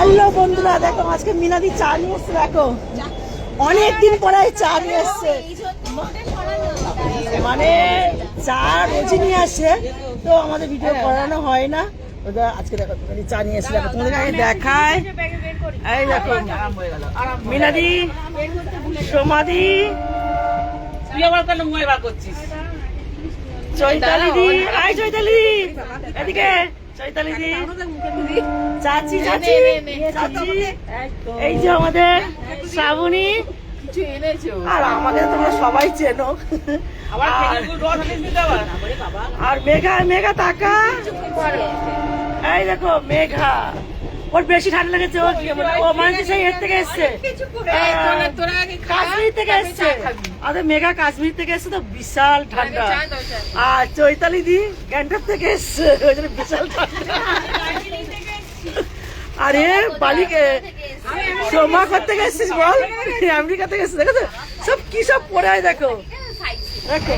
Hello বন্ধুরা, দেখো আজকে মিনাদি চা নিয়ে এসছে। দেখো অনেকদিন পরে চা নিয়ে এসছে, মানে চা রোজই নিয়ে আসে, তো আমাদের ভিডিও করানো হয় না। আজকে দেখো মিনাদি চা নিয়ে এসছে, দেখো তোমাদের আগে দেখায়। এই দেখো মিনাদি, সোমাদি, চৈতালি দি, আই চৈতালি দি, এদিকে চৈতালি দি, চাচি চাচি চাচি, এই যে আমাদের শ্রাবণী, আর আমাদের তোমরা সবাই চেনো। আর মেঘা, মেঘা তাকা, এই দেখো মেঘা, ওর বেশি ঠান্ডা লেগেছে, ও মানে সেই এর থেকে এসছে, কাশ্মীর থেকে এসছে। আরে মেঘা কাশ্মীর থেকে এসছে তো বিশাল ঠান্ডা। আর চৈতালি দি গ্যাংটক থেকে এসছে, ওই জন্য বিশাল ঠান্ডা। আরে বালিকে সোমা করতে গেছিস বল, আমেরিকা থেকে এসছে। দেখো সব কি সব পরে হয়, দেখো দেখো,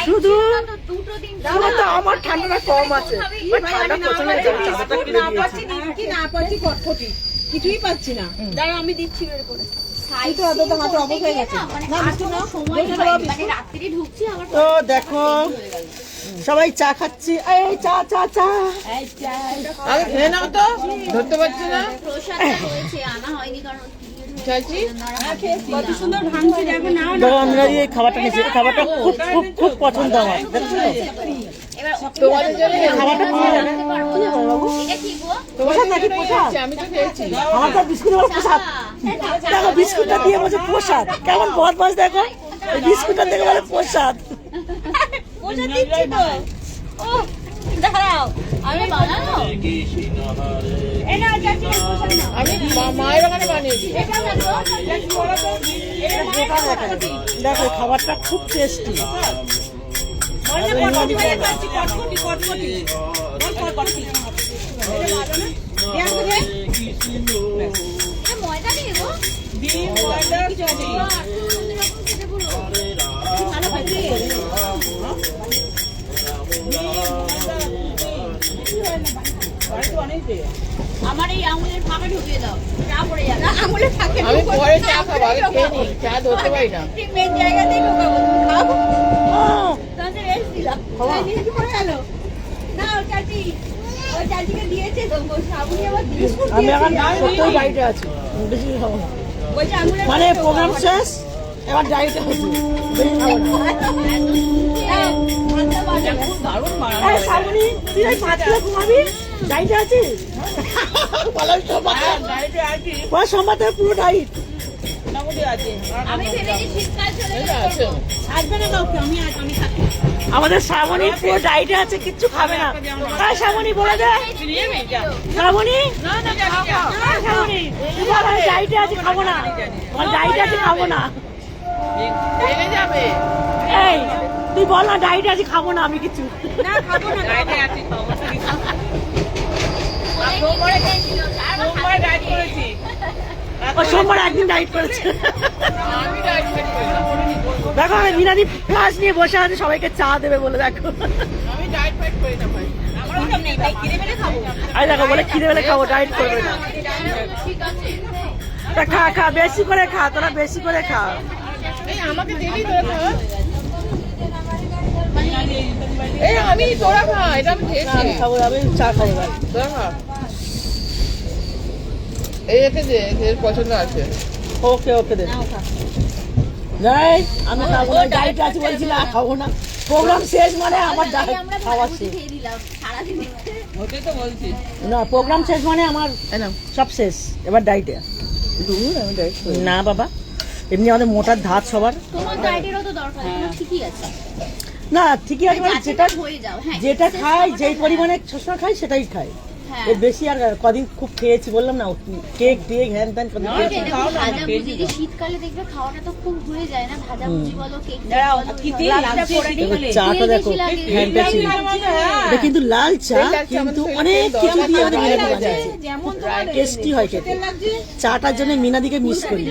শুধু তো আমার ঠান্ডাটা কম আছে, ঠান্ডা প্রচন্ড কিছুই পাচ্ছি না। দাঁড়া আমি দিচ্ছি বের করে। তো দেখো সবাই চা খাচ্ছি, এই চা চা চা, খেয়ে নাও তো, ধরতে পারছি না। কত সুন্দর ভাঙছি, দেখো নাও। দেখো আমরা এই খাবারটা নিয়েছি, খাবারটা খুব খুব খুব পছন্দ আমার, দেখছো তোমাদের জন্য খাবারটা ভালো লাগে। প্রসাদ নাকি প্রসাদ? আমি তো খেয়েছি। আমার তো বিস্কুট বলে প্রসাদ। দেখো বিস্কুটটা দিয়ে বলছে প্রসাদ, কেমন বদমাস দেখো, এই বিস্কুটটা দেখে বলে প্রসাদ। প্রসাদ দিচ্ছি তো। ও দাঁড়াও, আমি বানানো। এই নাও চাচি, প্রসাদ নাও। আমি মায়ের ওখানে বানিয়েছি। এটা দেখো, দেখো খাবারটা খুব টেস্টি। ময়দা দিয়ে গো। আমার এই আঙুলের ফাঁকা ঢুকিয়ে দাও, চা পড়ে যাবে। আঙুলের ফাঁকে আমি পরে চা খাবো, আগে খেয়ে নি, চা ধরতে পারি না। ঠিক মেন জায়গাতেই ঢোকাবো, খাবো। তাহলে রেস্ট দিলাম, নিয়ে পড়ে গেল। না ও চাচি, ওই চাচিকে দিয়েছে তো, সাবুনি আবার বিস্কুট আমি দিয়েছে। এখন সত্যই বাড়িতে আছি, বেশি কিছু খাবো না। বলছে আঙুলের মানে প্রোগ্রাম শেষ, এবার ডায়েটে আছি, বেশি খাবো না। এই শ্রাবণী, তুই ওই 5 কিলো ঘুমাবি, ডায়েটে আছিস? বলাই সোমবার থেকে পুরো ডায়েট। আমি ভেবেছি শীতকাল চলে আছে। আসবে না কাউকে, আমি থাকি। আমাদের শ্রাবণী পুরো ডায়েটে আছে, কিচ্ছু খাবে না। শ্রাবণী বলে দে, শ্রাবণী, শ্রাবণী তুই বল, আমি ডায়েটে আছি, খাবো না, আমার ডায়েটে আছে, খাবো না। ভেঙে যাবে। এই তুই বল না, ডায়েটে আছি, খাবো না আমি কিছু। না খাবো না, ডায়েটে আছি, খাবো না। সোমবার ডায়েট করেছি। ও সোমবার একদিন ডায়েট করেছে। আমি ডায়েট করি না। দেখো আমি মিনাদি ফ্লাস নিয়ে বসে আছে, সবাইকে চা দেবে বলে। দেখো আমি ডায়েট ফাইট করি না ভাই। আমার ওটা নেই, তাই খিদে পেলে খাবো। আই দেখো বলে খিদে পেলে খাবো, ডায়েট করবে না। ঠিক আছে। তা খা খা, বেশি করে খা, তোরা বেশি করে খা। এই আমাকে দিলি তোরা খা। এই আমি তোরা খা, এটা আমি খেয়েছি। আমি খাবো, আমি চা খাবো। তোরা খা। এই একে দে, এর পছন্দ আছে। ওকে ওকে দে। যাই, আমি খাবো না, ডায়েটে আছি বলছি না, খাবো না। প্রোগ্রাম শেষ মানে আমার আমরা খাওয়া ভালো শেষ। খেয়ে দিলাম সারাদিন। ওটাই তো বলছি। না প্রোগ্রাম শেষ মানে আমার সব শেষ, এবার ডায়েটে। আমি ডায়েট করি না বাবা, এমনি আমাদের মোটার ধাত সবার। তোমার ডায়েটেরও তো দরকার, তোমার ঠিকই আছে। না ঠিকই আছে, মানে যেটা হয়ে যাও, হ্যাঁ যেটা খাই, যেই পরিমাণে সবসময় খাই সেটাই খাই। হ্যাঁ। এর বেশি আর কদিন খুব খেয়েছি, বললাম না, কেক দিয়ে হ্যান ত্যান কদিন ভাজা খেয়েছি। ভুজি, যে শীতকালে দেখবে খাওয়াটা তো খুব হয়ে যায় না, ভাজা ভুজি বলো, কেক চাটা দেখো, ফ্যানটা ছিল। এটা কিন্তু লাল চা, কিন্তু অনেক কিছু দিয়ে আমাদের মিনাদি বানিয়েছে, টেস্টি হয় খেতে। চাটার জন্য মিনাদিকে মিস করি,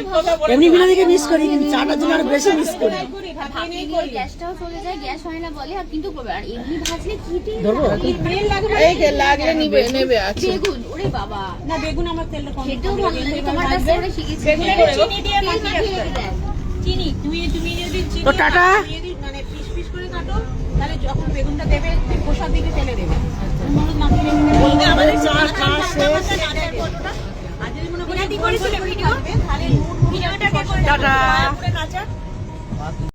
এমনি মিনাদিকে মিস করি, কিন্তু চাটার জন্য আরো বেশি মিস করি। গ্যাসটাও চলে যায়, গ্যাস হয় না বলে, আর কিন্তু আর এমনি ভাজলে কি ধরবো এই লাগলে নিবে নেবে। দেবে আছে বেগুন ওরে বাবা না বেগুন আমার তেলটা কম খেতেও ভালো লাগে তোমার কাছ থেকে ওরা শিখেছি চিনি দিয়ে মাখিয়ে রাখতে হবে। চিনি তুমি যদি চিনি তো টাটা। তুমি যদি মানে পিস পিস করে কাটো তাহলে যখন বেগুনটা দেবে খোসার দিকে ফেলে দেবে হলুদ মাখিয়ে রেখে দেবে আমাদের চার আর যদি মনে করি ভিডিও তাহলে ভিডিওটা কে করে টাটা। কাঁচা